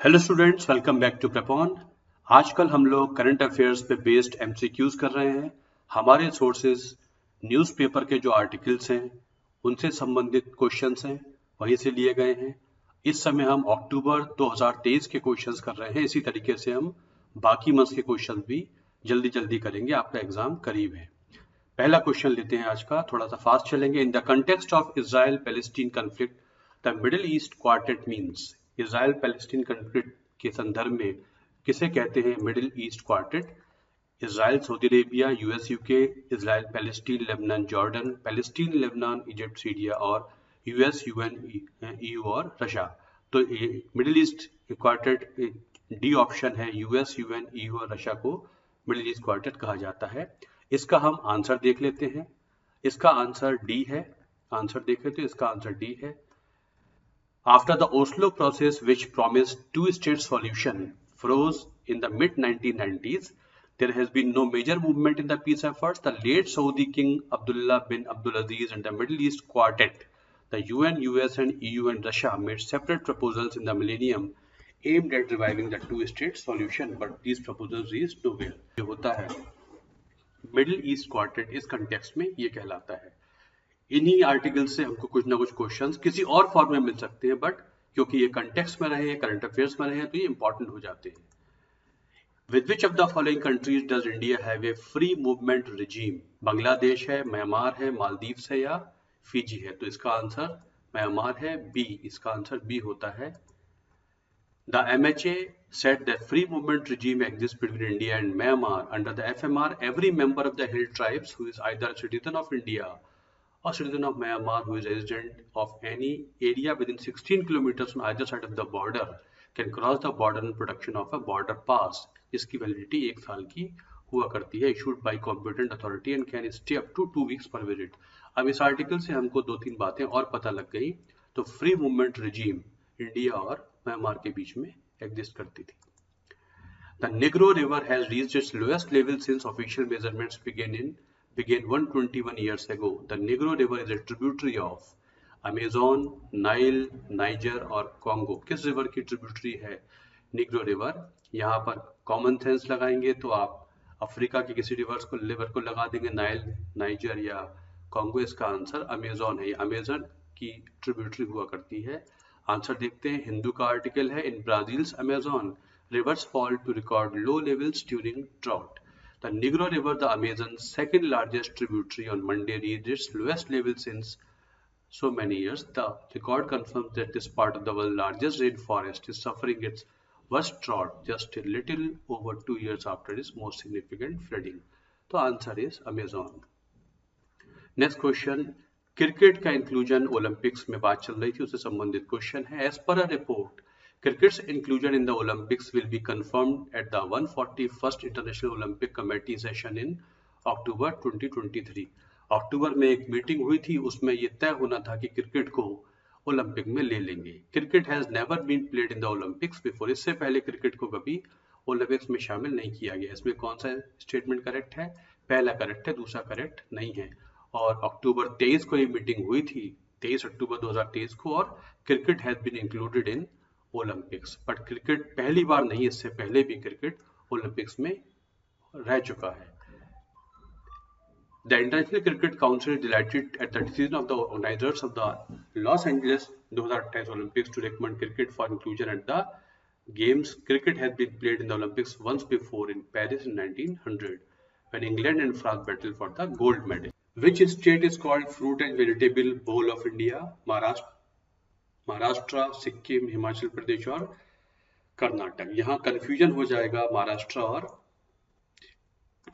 Hello students, welcome back to Prepon. आजकल हम लोग करंट अफेयर्स पे बेस्ड एमसीक्यूज कर रहे हैं। हमारे सोर्सेज न्यूज़पेपर के जो आर्टिकल्स हैं उनसे संबंधित क्वेश्चंस हैं, वहीं से लिए गए हैं। इस समय हम अक्टूबर 2023 के क्वेश्चंस कर रहे हैं। इसी तरीके से हम बाकी मंथ्स के क्वेश्चंस भी जल्दी जल्दी करेंगे, आपका एग्जाम करीब है। पहला क्वेश्चन लेते हैं आज का, थोड़ा सा फास्ट चलेंगे। In the context of Israel Palestine conflict the middle east quartet means. Israel Palestine conflict के संदर्भ में किसे कहते हैं middle east quartet? Israel Saudi Arabia, US UK, Israel Palestine Lebanon Jordan, Palestine Lebanon Egypt Syria और US UN EU और Russia. तो middle east quartet D option है, यूएस यूएन ईयू और रशिया को मिडिल ईस्ट क्वार्टेट कहा जाता है। इसका हम आंसर देख लेते हैं। इसका आंसर डी है। आंसर देखें तो इसका आंसर डी है। After the Oslo process, which promised two-state solution, froze in the mid-1990s, there has been no major movement in the peace efforts. The late Saudi King Abdullah bin Abdulaziz and the Middle East Quartet, the UN, US, and EU and Russia made separate proposals in the millennium aimed at reviving the two-state solution, but these proposals reached nowhere. ये होता है middle east quartet, इस context में ये कहलाता है। इन्हीं article से हमको कुछ ना कुछ क्वेश्चंस किसी और फॉर्म में मिल सकते हैं, बट क्योंकि ये कंटेक्स्ट में रहे हैं, करंट अफेयर्स में रहे हैं, तो ये इंपॉर्टेंट हो जाते हैं। With which of the following countries does India have a free movement regime? Bangladesh है, म्यांमार है, मालदीव्स है या फिजी है? तो इसका आंसर म्यांमार है, बी। इसका आंसर बी होता है। The MHA said that free movement regime exists between India and Myanmar. Under the FMR, every member of the hill tribes who is either a citizen of India or citizen of Myanmar who is resident of any area within 16 kilometers on either side of the border can cross the border on production of a border pass. इसकी validity 1 साल की हुआ करती है, issued by competent authority and can stay up to 2 weeks per visit. अब इस article से हमको 2-3 बातें और पता लग गई। तो फ्री मूवमेंट रिजीम इंडिया और म्यांमार के बीच में एग्जिस्ट करती थी। The Negro River has reached its lowest level since official measurements began 121 years ago. The Negro River is a tributary of Amazon, Nile, Niger और Congo. किस river की tributary है Negro river? यहाँ पर कॉमन सेंस लगाएंगे तो आप Africa के किसी रिवर को लगा देंगे, नाइल, नाइजर या कॉन्गो। इसका आंसर अमेजोन है, अमेजन की ट्रिब्यूटरी हुआ करती है। आंसर देखते हैं। हिंदू का आर्टिकल है, इन ब्राजील्स Amazon rivers fall to record low levels during drought. The Negro River, the Amazon's second largest tributary, on Monday reached its lowest level since so many years. The record confirms that this part of the world's largest rainforest is suffering its worst drought just a little over 2 years after its most significant flooding. तो answer is Amazon. Next question, cricket का inclusion Olympics में बात चल रही थी, उससे संबंधित question है। As per a report, cricket's inclusion in the Olympics will be confirmed at the 141st International Olympic Committee session in October 2023. अक्टूबर में एक मीटिंग हुई थी, उसमें ये तय होना था कि क्रिकेट को ओलंपिक में ले लेंगे। Cricket has never been played in the Olympics before. इससे पहले क्रिकेट को कभी ओलंपिक्स में शामिल नहीं किया गया। इसमें कौन सा स्टेटमेंट करेक्ट है? पहला करेक्ट है, दूसरा करेक्ट नहीं है। और अक्टूबर 23 को ये मीटिंग हुई थी, 23 अक्टूबर 2023 को, और cricket has been included in Olympics. But cricket पहली बार नहीं, इससे पहले भी क्रिकेट ओलंपिक्स में रह चुका है। The International Cricket Council delighted at the decision of the organisers of the Los Angeles 2028 Olympics to recommend cricket for inclusion at the games. Cricket has been played in the Olympics once before in Paris in 1900 when England and France battled for the gold medal. Which state is called fruit and vegetable bowl of India? Maharashtra, Sikkim, Himachal Pradesh और कर्नाटक। यहाँ confusion हो जाएगा महाराष्ट्र और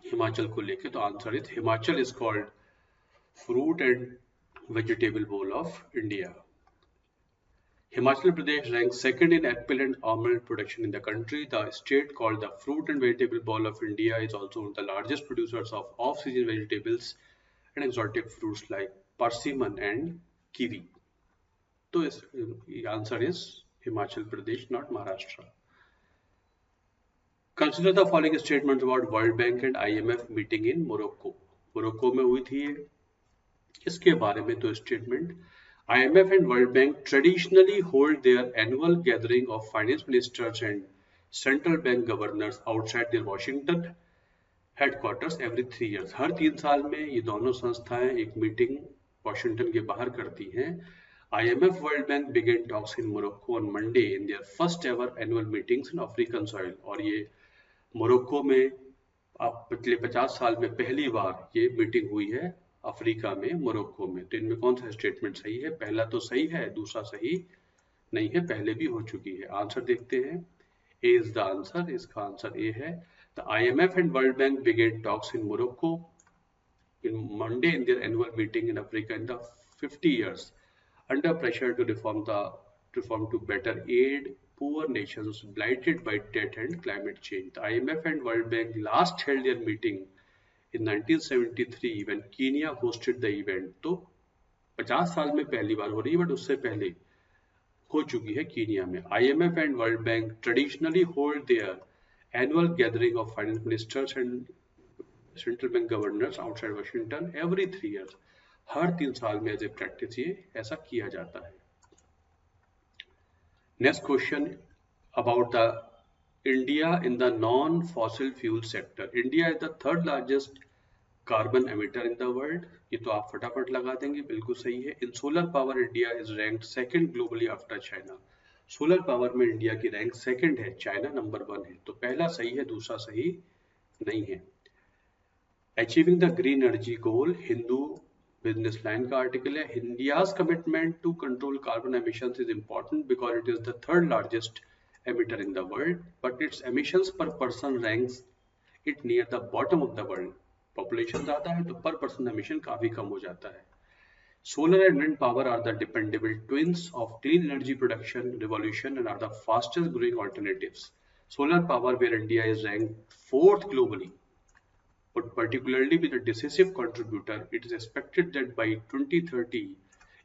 हिमाचल को लेके, तो answer is Himachal is called fruit and vegetable bowl of India. Himachal Pradesh ranks second in apple and almond production in the country. The state, called the fruit and vegetable bowl of India, is also one of the largest producers of off-season vegetables and exotic fruits like persimmon and kiwi. तो इस answer is Himachal Pradesh, not Maharashtra. Consider the following statements about world bank and IMF meeting in Morocco. Morocco में हुई थी इसके बारे में तो statement IMF and World Bank traditionally hold their annual gathering of finance ministers and central bank governors outside their Washington headquarters every 3 years. हर 3 साल में ये दोनों संस्थाएं एक मीटिंग वॉशिंगटन के बाहर करती हैं. IMF World Bank began talks in Morocco on Monday in their first ever annual meetings in African soil. और ये मोरक्को में अब पिछले 50 साल में पहली बार ये मीटिंग हुई है अफ्रीका में, मोरक्को में. तो इनमें कौन सा स्टेटमेंट सही है? पहला तो सही है, दूसरा सही नहीं है, पहले भी हो चुकी है. आंसर देखते हैं. ए इज द आंसर. इसका आंसर ए है. The IMF and World Bank began talks in Morocco in Monday in their annual meeting in Africa in the 50 years under pressure to reform to better aid poor nations blighted by debt and climate change. The IMF and World Bank last held their meeting in 1973 when Kenya hosted the event. तो 50 साल में पहली बार हो रही है, but उससे पहले हो चुकी है कीनिया में. IMF and World Bank traditionally hold their annual gathering of finance ministers and central bank governors outside Washington every 3 years. हर 3 साल में एज ए प्रैक्टिस ये ऐसा किया जाता है. Next question about the India in the non-fossil fuel sector. India is the third largest carbon emitter in the world. ये तो आप फटाफट लगा देंगे, बिल्कुल सही है. In solar power, India is ranked second globally after China. Solar power में इंडिया की रैंक सेकंड है, चाइना नंबर 1 है. तो पहला सही है, दूसरा सही नहीं है. Achieving the green energy goal, Hindu Business Line का आर्टिकल है. India's commitment to control carbon emissions is important because it is the third largest emitter in the world, but its emissions per person ranks it near the bottom of the world. Population ज्यादा है तो पर person emission काफी कम हो जाता है. Solar and wind power are the dependable twins of clean energy production revolution and are the fastest growing alternatives. Solar power, where India is ranked 4th globally, but particularly with a decisive contributor, it is expected that by 2030,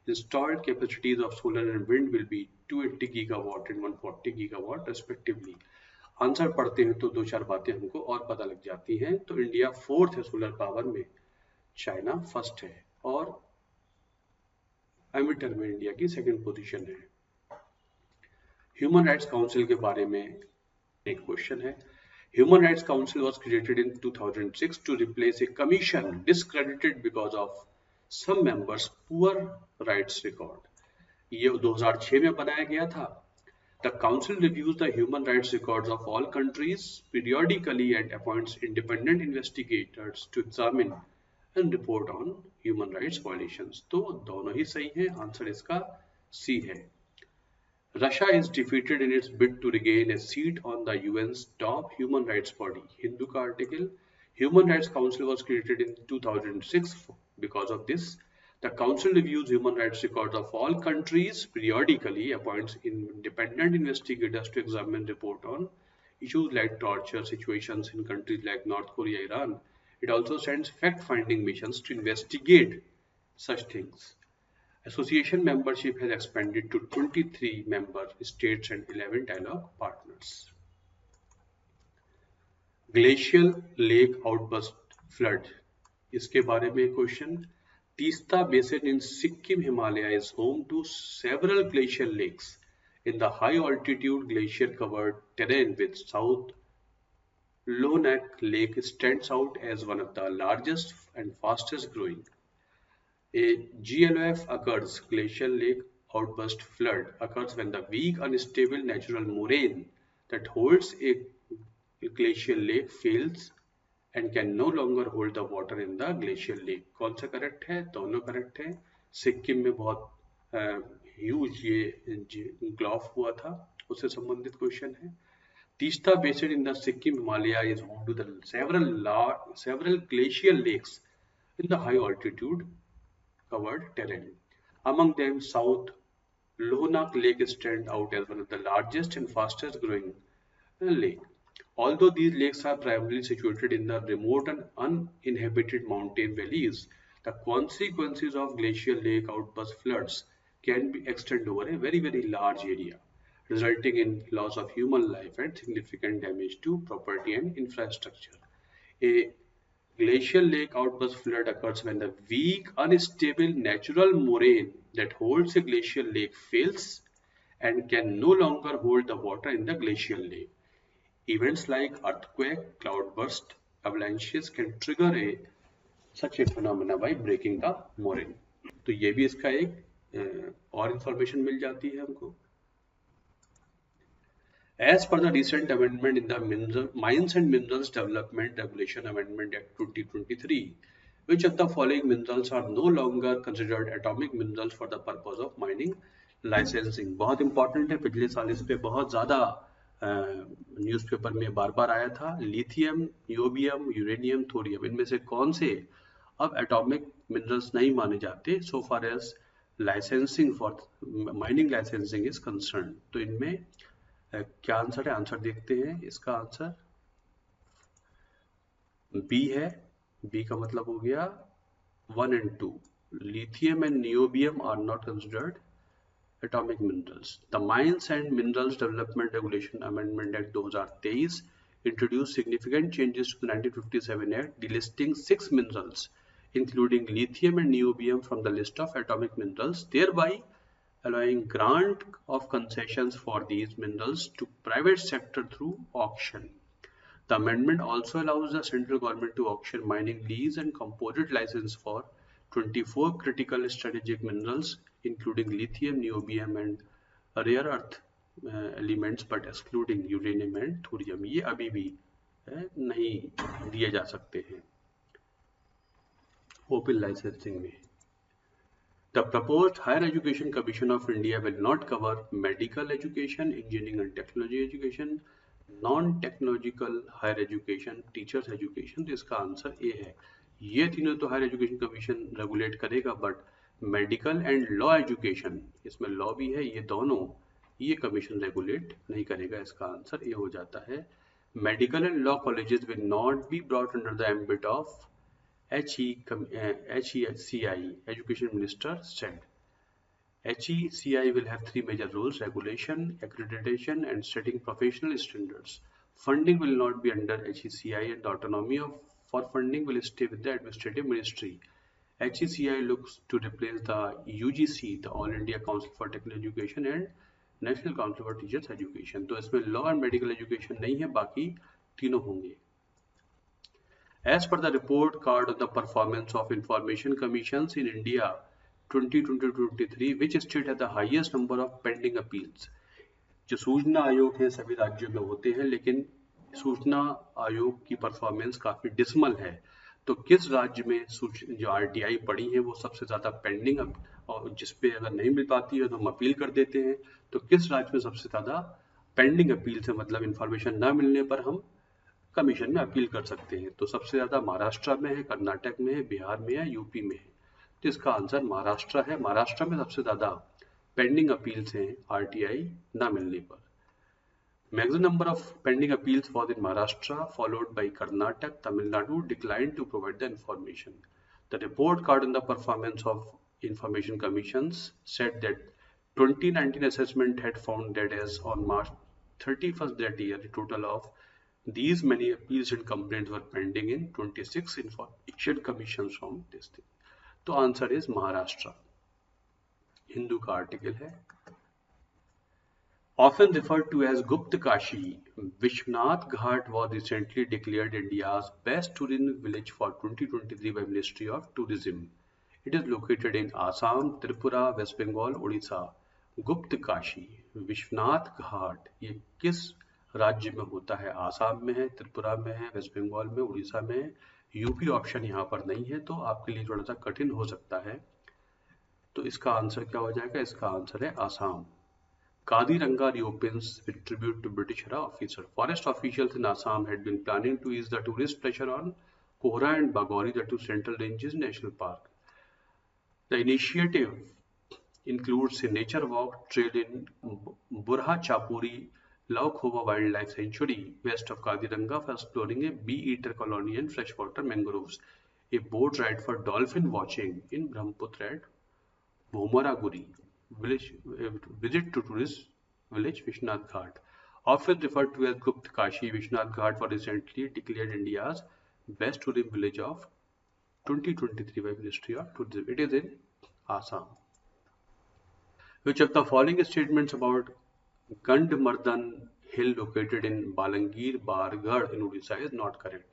installed capacities of solar and wind will be 280 gigawatt and 140 gigawatt respectively. Answer पढ़ते हैं तो 2-4 बातें हमको और पता लग जाती हैं. तो इंडिया 4th है सोलर पावर में, चाइना 1st है, और एमिटर में इंडिया की 2nd पोजीशन है. ह्यूमन राइट्स काउंसिल के बारे में एक क्वेश्चन है. Human rights council was created in 2006 to replace a commission discredited because of some members poor rights record. ये 2006 में बनाया गया था. The council reviews the human rights records of all countries periodically and appoints independent investigators to examine and report on human rights violations. तो दोनों ही सही हैं. Answer इसका सी है. Russia is defeated in its bid to regain a seat on the UN's top human rights body. Hindu का article. Human Rights Council was created in 2006 because of this. The council reviews human rights records of all countries periodically, appoints independent investigators to examine, report on issues like torture situations in countries like North Korea, Iran. It also sends fact-finding missions to investigate such things. Association membership has expanded to 23 member states and 11 dialogue partners. Glacial lake outburst flood. इसके बारे में question. Teesta basin in Sikkim Himalaya is home to several glacial lakes in the high altitude glacier covered terrain with South Lonak Lake stands out as one of the largest and fastest growing. A GLOF occurs, glacial lake outburst flood, occurs when the weak unstable natural moraine that holds a glacial lake fails and can no longer hold the water in the glacial lake. कौन सा correct है? दोनों correct है. सिक्किम में बहुत huge ये GLOF हुआ था, उससे संबंधित क्वेश्चन है. Teesta basin in the Sikkim Himalaya is home to the several glacial lakes in the high altitude covered terrain. Among them, South Lonak Lake stands out as one of the largest and fastest growing lake. Although these lakes are primarily situated in the remote and uninhabited mountain valleys, the consequences of glacial lake outburst floods can be extended over a very, very large area, resulting in loss of human life and significant damage to property and infrastructure. A glacial lake outburst flood occurs when the weak, unstable natural moraine that holds a glacial lake fails and can no longer hold the water in the glacial lake. Events like earthquake, cloudburst, avalanches can trigger such a phenomena by breaking the moraine. तो ये भी इसका एक और information मिल जाती है हमको. As per the recent amendment in the Mines and Minerals Development Regulation Amendment Act 2023, which of the following minerals are no longer considered atomic minerals for the purpose of mining licensing? बहुत important है, पिछले साल इस पे बहुत ज़्यादा newspaper में बार बार आया था. लिथियम, नियोबियम, यूरेनियम, थोरियम, इनमें से कौन से अब एटॉमिक मिनरल्स नहीं माने जाते so far as licensing for mining licensing is concern? तो इनमें क्या आंसर है? आंसर देखते हैं. इसका आंसर बी है. बी का मतलब हो गया 1 and 2. Lithium and niobium are not considered atomic minerals. The Mines and Minerals Development Regulation Amendment Act 2023 introduced significant changes to the 1957 Act, delisting 6 minerals, including lithium and niobium, from the list of atomic minerals, thereby allowing grant of concessions for these minerals to private sector through auction. The amendment also allows the central government to auction mining lease and composite license for 24 critical strategic minerals, including lithium, niobium and rare earth elements, but excluding uranium and thorium. ये अभी भी नहीं दिए जा सकते हैं open licensing में. The proposed Higher Education Commission of India will not cover medical education, engineering and technology education, non-technological higher education, teachers education. तो इसका आंसर ए है. ये तीनों तो हायर एजुकेशन कमीशन रेगुलेट करेगा, but medical and law education, इसमें law भी है, ये दोनों ये कमीशन रेगुलेट नहीं करेगा. इसका आंसर ए हो जाता है. Medical and law colleges will not be brought under the ambit of HECI, Education Minister said. HECI will have 3 major roles: regulation, accreditation and setting professional standards. Funding will not be under HECI and the autonomy for funding will stay with the Administrative Ministry. HECI looks to replace the UGC, the All India Council for Technical Education and National Council for Teachers Education. तो इसमें law and medical education नहीं है, बाकी तीनों होंगे. As per the report card of the performance of information commissions in India 2020-23, which state has the highest number of pending appeals? जो सूचना आयोग है सभी राज्यों में होते हैं, लेकिन सूचना आयोग की परफॉर्मेंस काफी डिसमल है. तो किस राज्य में जो RTI पड़ी है वो सबसे ज्यादा पेंडिंग, और जिसपे अगर नहीं मिल पाती है तो हम अपील कर देते हैं. तो किस राज्य में सबसे ज्यादा पेंडिंग अपील से मतलब इंफॉर्मेशन ना मिलने पर हम कमीशन में अपील कर सकते हैं? तो सबसे ज्यादा महाराष्ट्र में है, कर्नाटक में है, बिहार में है, यूपी में है. तो इसका आंसर महाराष्ट्र है. महाराष्ट्र में सबसे ज्यादा पेंडिंग अपील्स हैं RTI ना मिलने पर. Maximum number of pending appeals was in Maharashtra, followed by Karnataka. Tamil Nadu declined to provide the information. The report card on the performance of information commissions said that 2019 assessment had found that as on March 31st that year, a total of these many appeals and complaints were pending in 26 information commissions from this thing. तो answer is Maharashtra. Hindu का article है. Often referred to as Gupta Kashi, Vishwanath Ghat was recently declared India's best tourism village for 2023 by Ministry of Tourism. It is located in Assam, Tripura, West Bengal, Odisha. Gupta Kashi, Vishwanath Ghat, ये किस राज्य में होता है? आसाम में है, त्रिपुरा में है, वेस्ट बंगाल में, उड़ीसा में है. यूपी ऑप्शन यहाँ पर नहीं है, तो आपके लिए थोड़ा सा कठिन हो सकता है. तो इसका आंसर क्या हो जाएगा? इसका आंसर है Assam. Kaziranga reopens with tribute to British era officer. Forest officials in Assam had been planning to ease the tourist pressure on Kohra and Bagori, the two central ranges national park. The initiative includes a nature walk trail in Burha Chapuri Laukhova Wildlife Sanctuary west of Kaziranga for exploring a bee-eater colony and freshwater mangroves. A boat ride for dolphin watching in Brahmaputra at Bhomaraguri. Visit to tourist village Vishwanath Ghat. Often referred to as Gupta Kashi, Vishwanath Ghat was recently declared India's best tourism village of 2023 by Ministry of Tourism. It is in Assam. Which of the following statements about Gandmardhan hill located in Balangir Bargarh in Odisha is not correct?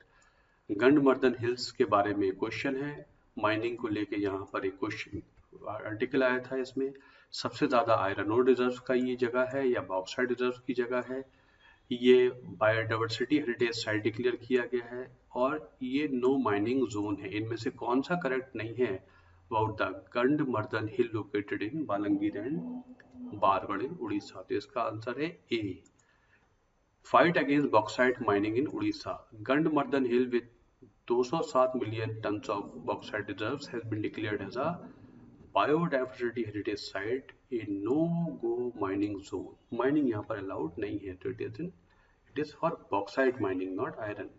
Gandhamardan hills के बारे में question है, mining को लेके यहाँ पर एक question article आया था। इसमें सबसे ज्यादा आयरन ओर रिजर्व का ये जगह है या बॉक्साइट रिजर्व की जगह है, ये बायोडाइवर्सिटी हेरिटेज साइट डिक्लेयर किया गया है और ये नो माइनिंग जोन है। इनमें से कौन सा करेक्ट नहीं है? About the Gandhamardan hill located in Balangir and Bargarh in Orissa. तो इसका आंसर है A. Fight against bauxite mining in Orissa. Gandhamardan hill with 207 million tons of bauxite reserves has been declared as a biodiversity heritage site, a no-go mining zone. Mining यहाँ पर allowed नहीं है, तो it is for bauxite mining, not iron.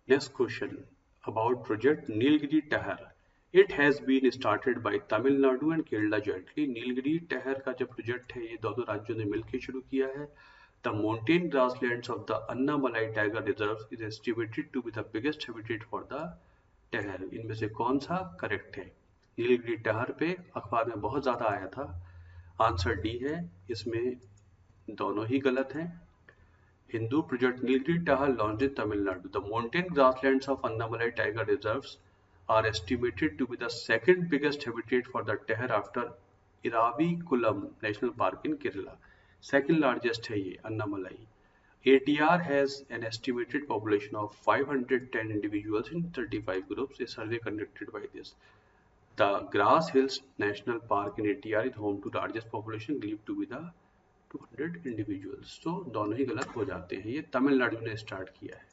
Next question about project Nilgiri Tahar. It has been started by Tamil Nadu and Kerala jointly. Nilgiri टहर का जो project है ये दोनों राज्यों ने मिलकर शुरू किया है। The mountain grasslands of the Annamalai Tiger Reserve is estimated to be the biggest habitat for the tahar. इनमें से कौन सा करेक्ट है? नीलगिरी टहर पे अखबार में बहुत ज्यादा आया था, आंसर डी है। इसमें दोनों ही गलत हैं। Hindu project Nilgiri tahr launch in Tamil Nadu. The mountain grasslands of Anamalai tiger reserves are estimated to be the second biggest habitat for the tahar after Iravikulam National Park in Kerala. Second largest है ये Annamalai. ATR has an estimated population of 510 individuals in 35 groups. A survey conducted by this. The Grass Hills National Park in ATR is home to largest population believed to be the 200 individuals. तो दोनों ही गलत हो जाते हैं। ये तमिलनाडु ने start किया है।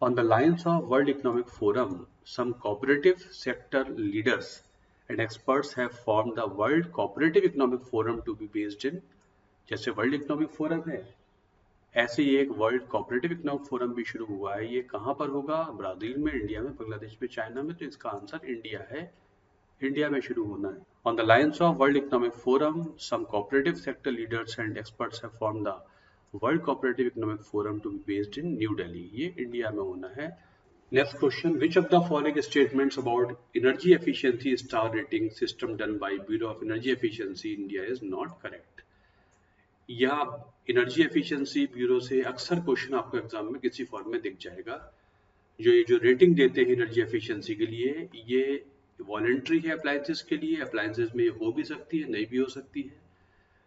On the lines of World Economic Forum, some cooperative sector leaders and experts have formed the World Cooperative Economic Forum to be based in, जैसे वर्ल्ड इकोनॉमिक फोरम है ऐसे ही एक वर्ल्ड कोऑपरेटिव इकोनॉमिक फोरम भी शुरू हुआ है। ये कहाँ पर होगा? ब्राजील में, इंडिया में, बांग्लादेश में, चाइना में। तो इसका आंसर इंडिया है, इंडिया में शुरू होना है। On the lines of World Economic Forum, some cooperative sector leaders and experts have formed the World Cooperative Economic Forum to be based in New Delhi. ये इंडिया में होना है। Next question, which of the following statements about energy efficiency star rating system done by Bureau of Energy Efficiency India is not correct? या energy efficiency bureau से अक्सर question आपको exam में किसी फॉर्म में दिख जाएगा। जो रेटिंग देते हैं एनर्जी एफिशिएंसी के लिए, ये वॉलंटरी है अप्लायंसेस के लिए। अप्लायंसेस में हो भी सकती है, नहीं भी हो सकती है।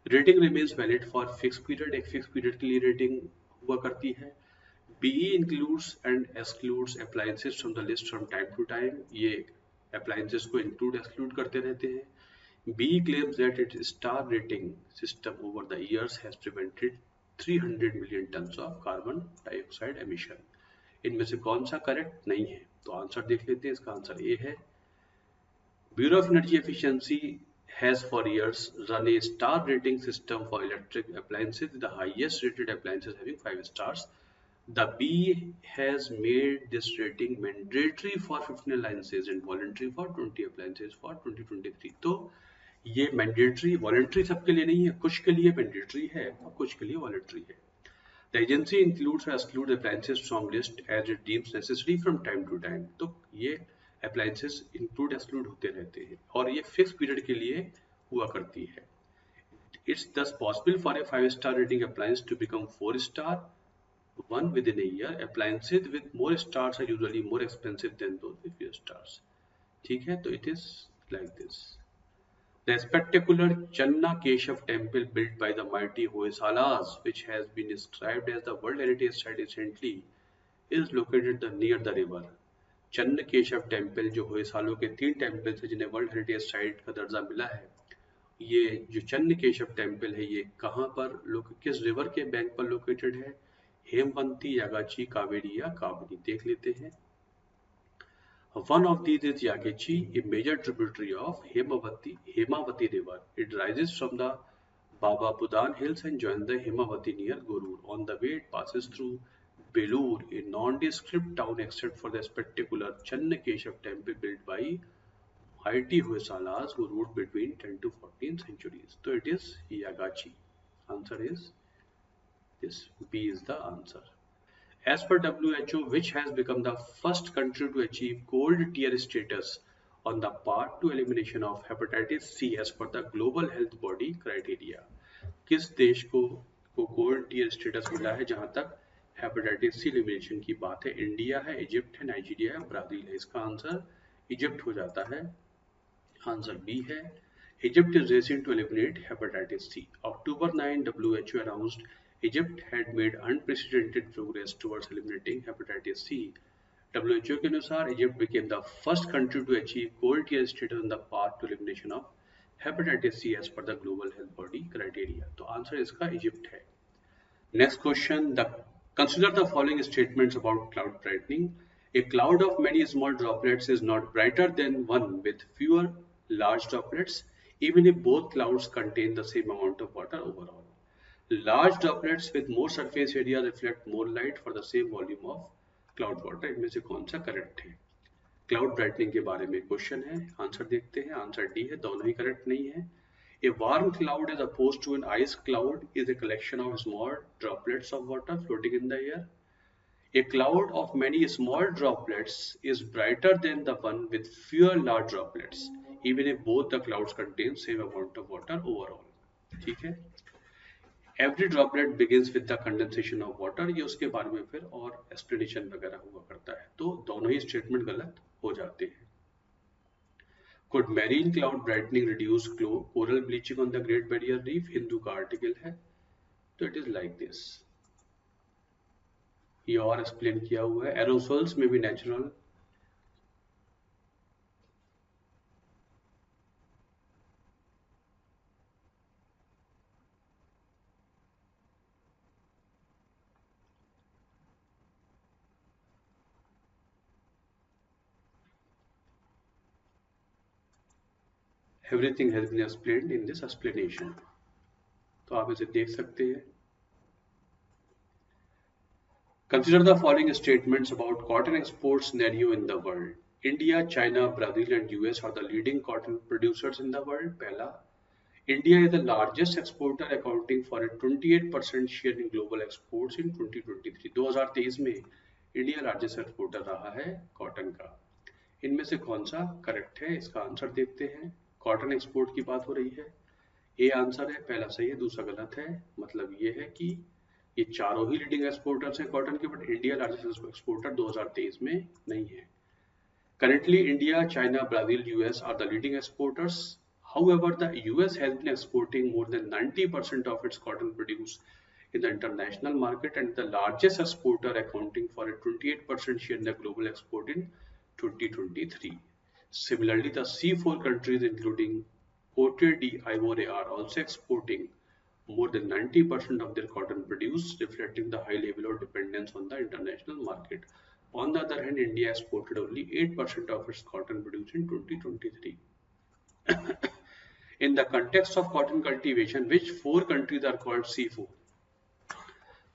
Rating remains valid for fix period, एक फिक्स पीरियड के लिए रेटिंग हुआ करती है। BE includes and excludes appliances from the list from time to time, ये appliances को include exclude करते रहते हैं। BE claims that its star rating system over the years has prevented 300 million tons of carbon dioxide emission. इनमें से कौन सा correct नहीं है? तो आंसर देख लेते हैं। इसका आंसर ए है। Bureau of Energy Efficiency has for years run a star rating system for electric appliances, the highest rated appliances having 5 stars. The BE has made this rating mandatory for 15 appliances and voluntary for 20 appliances for 2023. तो ये mandatory voluntary सबके लिए नहीं है, कुछ के लिए mandatory है और कुछ के लिए voluntary है। The agency includes or excludes appliances from list as it deems necessary from time to time. तो ये appliances include exclude होते रहते हैं और ये fixed period के लिए हुआ करती है। It's thus possible for a 5-star rating appliance to become 4-star one within a year. Appliances with more stars are usually more expensive than those with fewer stars. ठीक है, तो it is like this. The spectacular Channa Keshav temple built by the mighty Hoysalas, which has been described as the World Heritage Site recently, is located near the river. चन्न Keshav temple जो होयसालों के 3 temple थे जिन्हें world heritage site का दर्जा मिला है, ये जो चन्न केशव टेम्पल है ये कहाँ पर किस रिवर के बैंक पर लोकेटेड है? हेमवंती, यागाची, कावेरी या काबनी। देख लेते हैं। One of these is Yagechi, a major tributary of Hemavati river. It rises from the Baba Budan hills and joins the Hemavati near Gorur. On the way it passes through Belur, a nondescript town except for the spectacular Channa Keshav temple built by mighty Hoysalas who ruled between 10 to 14 centuries. So it is Yagachi. Answer is this. B is the answer. As per WHO, which has become the first country to achieve gold tier status on the path to elimination of hepatitis C as per the Global Health Body criteria. किस देश को gold tier status मिला है जहां तक hepatitis C elimination की बात है? इंडिया है, इजिप्ट है, नाइजीरिया है, ब्राजील है। इसका आंसर इजिप्ट हो जाता है। आंसर बी है। Egypt is racing to eliminate hepatitis C. October 9, WHO announced Egypt had made unprecedented progress towards eliminating hepatitis C. WHO के अनुसार Egypt became the first country to achieve gold tier status on the path to elimination of hepatitis C as per the Global Health Body criteria. तो answer इसका Egypt है। Next question. Consider the following statements about cloud brightening. A cloud of many small droplets is not brighter than one with fewer large droplets, even if both clouds contain the same amount of water overall. Large droplets with more surface area reflect more light for the same volume of cloud water. इनमें से कौन सा correct है? Cloud brightening के बारे में question है, answer देखते हैं। आंसर डी है, दोनों ही करेक्ट नहीं है। A warm cloud as opposed to an ice cloud is a collection of small droplets of water floating in the air. A cloud of many small droplets is brighter than the one with fewer large droplets, even if both the clouds contain same amount of water overall. ठीक है। Every droplet begins with the condensation of water. ये उसके बारे में फिर और explanation वगैरह हुआ करता है। तो दोनों ही स्टेटमेंट गलत हो जाते हैं। Could marine cloud brightening reduce coral bleaching on the Great Barrier Reef? Hindu का आर्टिकल है। तो it is like this. ये और एक्सप्लेन किया हुआ है। एरोसोल्स में भी natural everything has been explained in this explanation. तो आप इसे देख सकते हैं। Consider the following statements about cotton export scenario in the world. India, China, Brazil and US are the leading cotton producers in the world. पहला, India is the largest exporter accounting for a 28% share in global exports in 2023. 2023 में India largest exporter रहा है cotton का। इनमें से कौन सा correct है? इसका आंसर देखते हैं। कॉटन एक्सपोर्ट की बात हो रही है। ए आंसर है, पहला सही है, दूसरा गलत है। मतलब ये है कि ये चारों ही लीडिंग एक्सपोर्टर्स हैं कॉटन के, बट इंडिया लार्जेस्ट एक्सपोर्टर 2023 में नहीं है। Currently, India, China, Brazil, US are the leading exporters. However, the US has been exporting more than 90% of its cotton produce in the international market and the largest exporter, accounting for a 28% share in the global export in 2023. Similarly, the C4 countries, including Cote d'Ivoire, are also exporting more than 90% of their cotton produce, reflecting the high level of dependence on the international market. On the other hand, India exported only 8% of its cotton produced in 2023. In the context of cotton cultivation, which 4 countries are called C4?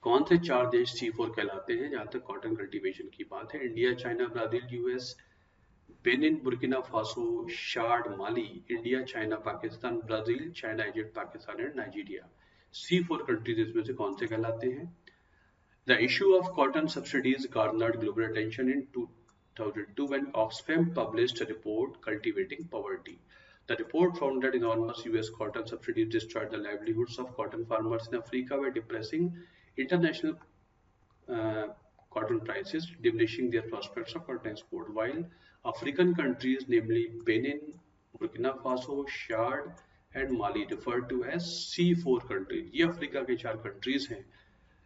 कौन से 4 देश C4 कहलाते हैं जहां तक cotton cultivation की बात है? India, China, Brazil, US, Benin, Burkina Faso, Chad, Mali. India, China, Pakistan, Brazil, China, Egypt, Pakistan and Nigeria. C4 countries इसमें से कौन से कहलाते हैं? The issue of cotton subsidies garnered global attention in 2002 when Oxfam published a report, Cultivating Poverty. The report found that enormous US cotton subsidies destroyed the livelihoods of cotton farmers in Africa by depressing international cotton prices, diminishing their prospects of cotton export. While African countries, namely Benin, Burkina Faso, Chad and Mali, referred to as C4 countries. ये Africa के 4 countries हैं,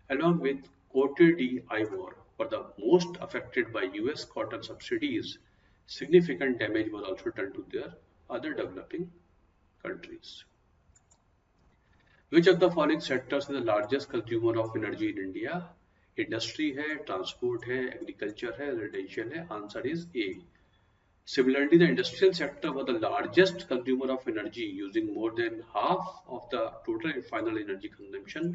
along with Cote d'Ivoire, were the most affected by US cotton subsidies. Significant damage was also done to their other developing countries. Which of the following sectors is the largest consumer of energy in India? Industry है, transport है, agriculture है, residential है। Answer is A. Similarly, the industrial sector was the largest consumer of energy, using more than half of the total final energy consumption,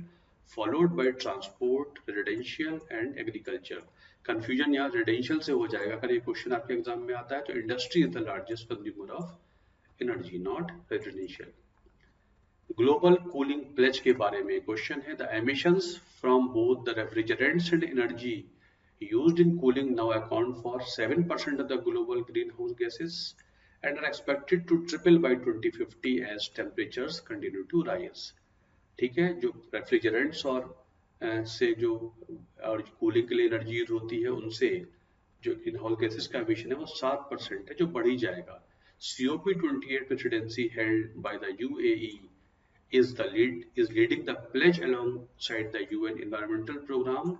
followed by transport, residential and agriculture. Confusion यहाँ residential से हो जाएगा अगर ये question आपके exam में आता है। तो industry is the largest consumer of energy, not residential. Global cooling pledge के बारे में क्वेश्चन है। The emissions from both the refrigerants and energy used in cooling now account for 7% of the global greenhouse gases. and are expected to triple by 2050 as temperatures continue to rise. ठीक है, जो refrigerants और से जो और cooling के लिए energy use होती है उनसे जो ग्रीनहाउस गैसेस का एमिशन है वो 7% है, जो बढ़ ही जाएगा. COP28 presidency held by the UAE is leading the pledge alongside the UN Environmental Program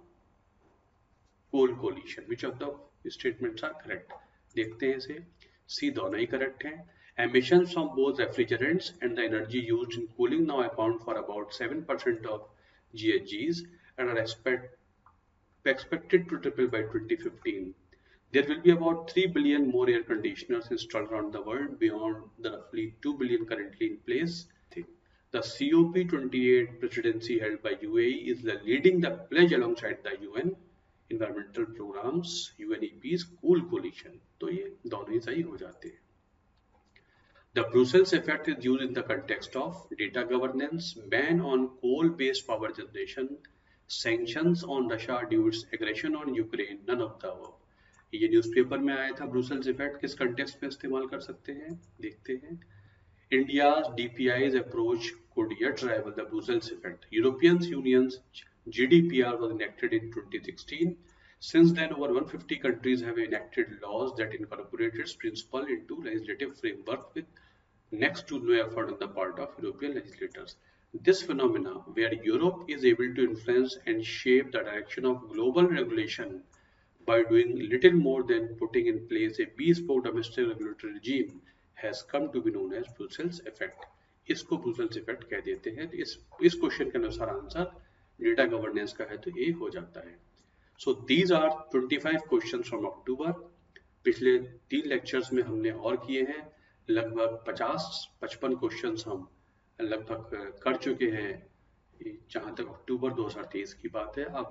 Coal Coalition. Which of the statements are correct? देखते हैं इसे. C दोनों ही correct हैं. Emissions from both refrigerants and the energy used in cooling now account for about 7% of GHGs and are expected to triple by 2015. There will be about 3 billion more air conditioners installed around the world beyond the roughly 2 billion currently in place. The COP28 presidency held by UAE is leading the pledge alongside the UN environmental programs, UNEP's Cool Coalition. तो ये दोनों ही सही हो जाते हैं. The Brussels effect is used in the context of data governance, ban on coal-based power generation, sanctions on Russia due its aggression on Ukraine, none of the above. ये newspaper में आया था. ब्रुसेल्स इफेक्ट किस context में इस्तेमाल कर सकते हैं, देखते हैं. India's DPI's approach could yet rival the Brussels effect. European Union's GDPR was enacted in 2016. Since then, over 150 countries have enacted laws that incorporate its principle into legislative framework with next to no effort on the part of European legislators. This phenomena, where Europe is able to influence and shape the direction of global regulation by doing little more than putting in place a bespoke domestic regulatory regime, has come to be known as Brussels effect. इसको Brussels effect कह देते हैं. इस question के अनुसार answer data governance का है तो ये हो जाता है. So these are 25 questions from October. पिछले 3 लेक्चर्स में हमने और किए हैं. लगभग 50-55 क्वेश्चंस हम लगभग कर चुके हैं जहां तक अक्टूबर 2023 की बात है. अब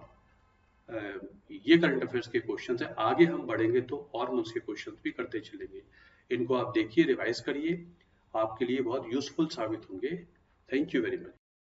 ये करंट अफेयर्स के क्वेश्चन है. आगे हम बढ़ेंगे तो और हम उसके क्वेश्चन भी करते चलेंगे. इनको आप देखिए, रिवाइज करिए, आपके लिए बहुत यूजफुल साबित होंगे. Thank you very much.